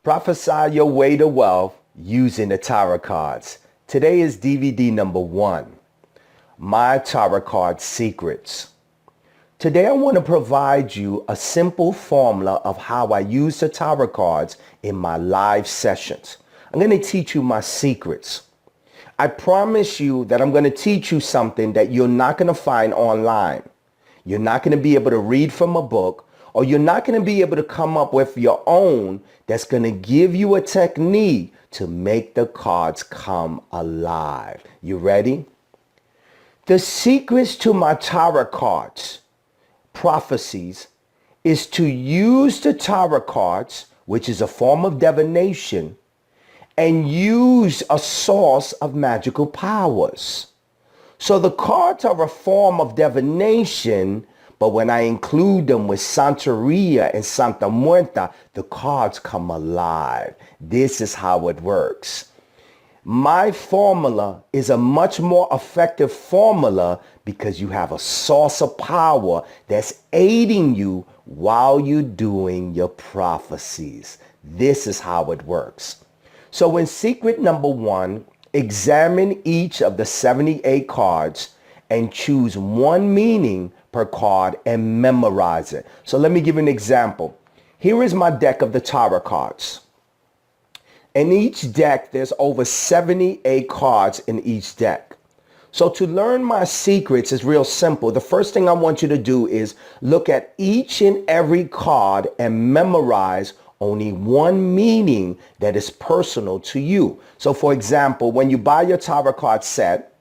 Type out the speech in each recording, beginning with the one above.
Prophesy your way to wealth using the tarot cards. Today is DVD number 1, My Tarot Card Secrets. Today I want to provide you a simple formula of how I use the tarot cards in my live sessions. I'm going to teach you my secrets. I promise you that I'm going to teach you something that you're not going to find online. You're not going to be able to read from a book, or you're not going to be able to come up with your own that's going to give you a technique to make the cards come alive. You ready? The secrets to my tarot cards, prophecies, is to use the tarot cards, which is a form of divination, and use a source of magical powers. So the cards are a form of divination, but when I include them with Santeria and Santa Muerta, the cards come alive. This is how it works. My formula is a much more effective formula because you have a source of power that's aiding you while you're doing your prophecies. This is how it works. So in secret number 1, examine each of the 78 cards and choose one meaning per card and memorize it. So let me give you an example. Here is my deck of the tarot cards. In each deck, there's over 78 cards in each deck. So to learn my secrets is real simple. The first thing I want you to do is look at each and every card and memorize only one meaning that is personal to you. So for example, when you buy your tarot card set,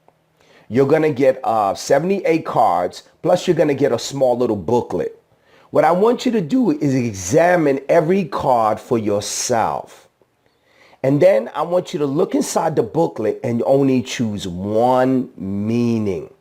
you're going to get 78 cards, plus you're going to get a small little booklet. What I want you to do is examine every card for yourself. And then I want you to look inside the booklet and only choose one meaning.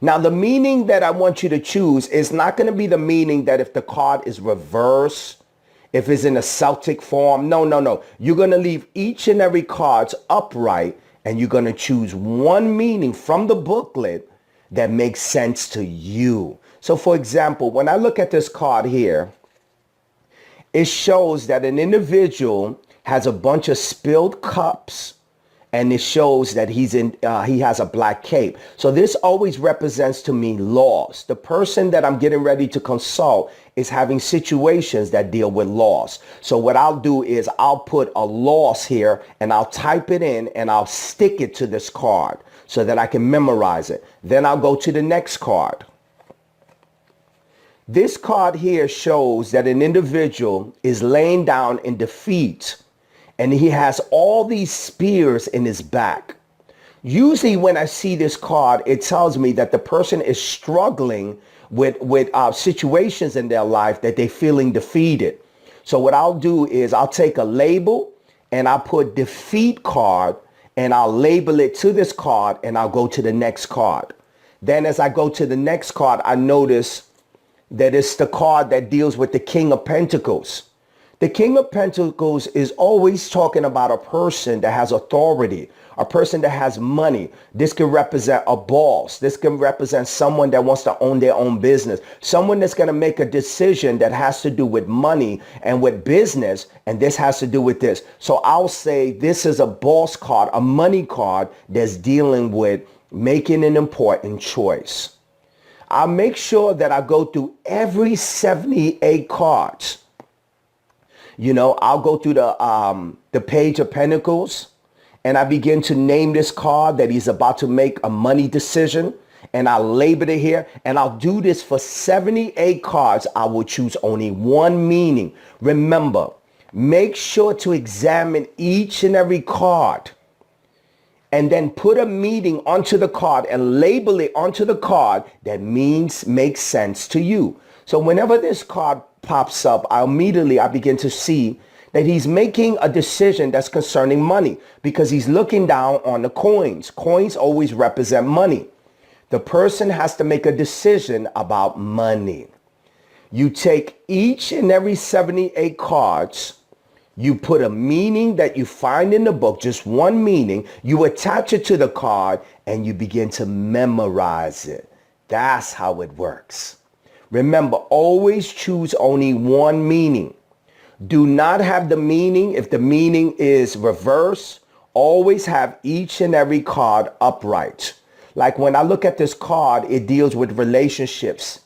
Now, the meaning that I want you to choose is not going to be the meaning that if the card is reversed, if it's in a Celtic form. No. You're going to leave each and every card upright, and you're going to choose one meaning from the booklet that makes sense to you. So for example, when I look at this card here, it shows that an individual has a bunch of spilled cups, and it shows that he has a black cape. So this always represents to me loss. The person that I'm getting ready to consult is having situations that deal with loss. So what I'll do is I'll put a loss here and I'll type it in and I'll stick it to this card so that I can memorize it. Then I'll go to the next card. This card here shows that an individual is laying down in defeat, and he has all these spears in his back. Usually when I see this card, it tells me that the person is struggling with situations in their life that they're feeling defeated. So what I'll do is I'll take a label and I'll put defeat card and I'll label it to this card, and I'll go to the next card. Then as I go to the next card, I notice that it's the card that deals with the King of Pentacles. The King of Pentacles is always talking about a person that has authority, a person that has money. This can represent a boss. This can represent someone that wants to own their own business, someone that's going to make a decision that has to do with money and with business, and this has to do with this. So I'll say this is a boss card, a money card that's dealing with making an important choice. I'll make sure that I go through every 78 cards. You know, I'll go through the Page of Pentacles, and I begin to name this card that he's about to make a money decision, and I'll label it here, and I'll do this for 78 cards. I will choose only one meaning. Remember, make sure to examine each and every card and then put a meaning onto the card and label it onto the card that makes sense to you. So whenever this card pops up, I begin to see that he's making a decision that's concerning money, because he's looking down on the coins. Coins always represent money. The person has to make a decision about money. You take each and every 78 cards, you put a meaning that you find in the book, just one meaning, you attach it to the card, and you begin to memorize it. That's how it works. Remember, always choose only one meaning. Do not have the meaning. If the meaning is reverse, always have each and every card upright. Like when I look at this card, it deals with relationships.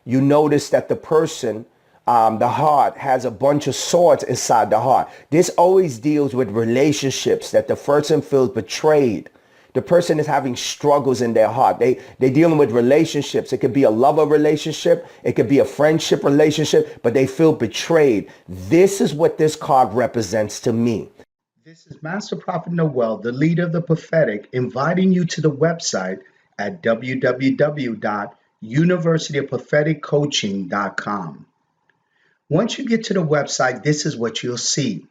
You notice that the person, the heart, has a bunch of swords inside the heart. This always deals with relationships, that the person feels betrayed. The person is having struggles in their heart. They're dealing with relationships. It could be a lover relationship. It could be a friendship relationship, but they feel betrayed. This is what this card represents to me. This is Master Prophet Noel, the leader of the prophetic, inviting you to the website at www.universityofpropheticcoaching.com. Once you get to the website, this is what you'll see.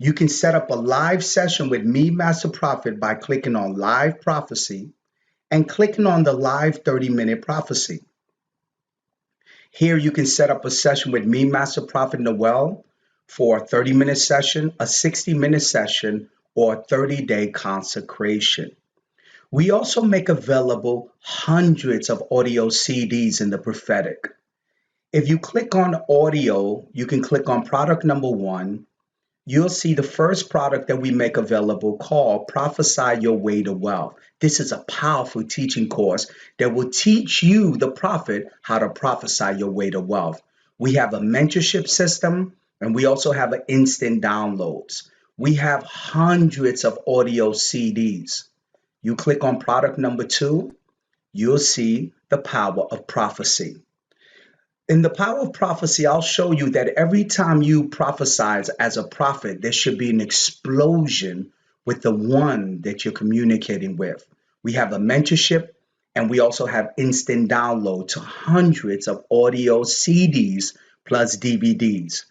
You can set up a live session with me, Master Prophet, by clicking on Live Prophecy and clicking on the live 30-minute prophecy. Here you can set up a session with me, Master Prophet Noel, for a 30-minute session, a 60-minute session, or a 30-day consecration. We also make available hundreds of audio CDs in the prophetic. If you click on audio, you can click on product number 1. You'll see the first product that we make available called Prophesy Your Way to Wealth. This is a powerful teaching course that will teach you, the prophet, how to prophesy your way to wealth. We have a mentorship system, and we also have an instant downloads. We have hundreds of audio CDs. You click on product number 2, you'll see the power of prophecy. In the power of prophecy, I'll show you that every time you prophesize as a prophet, there should be an explosion with the one that you're communicating with. We have a mentorship, and we also have instant download to hundreds of audio CDs plus DVDs.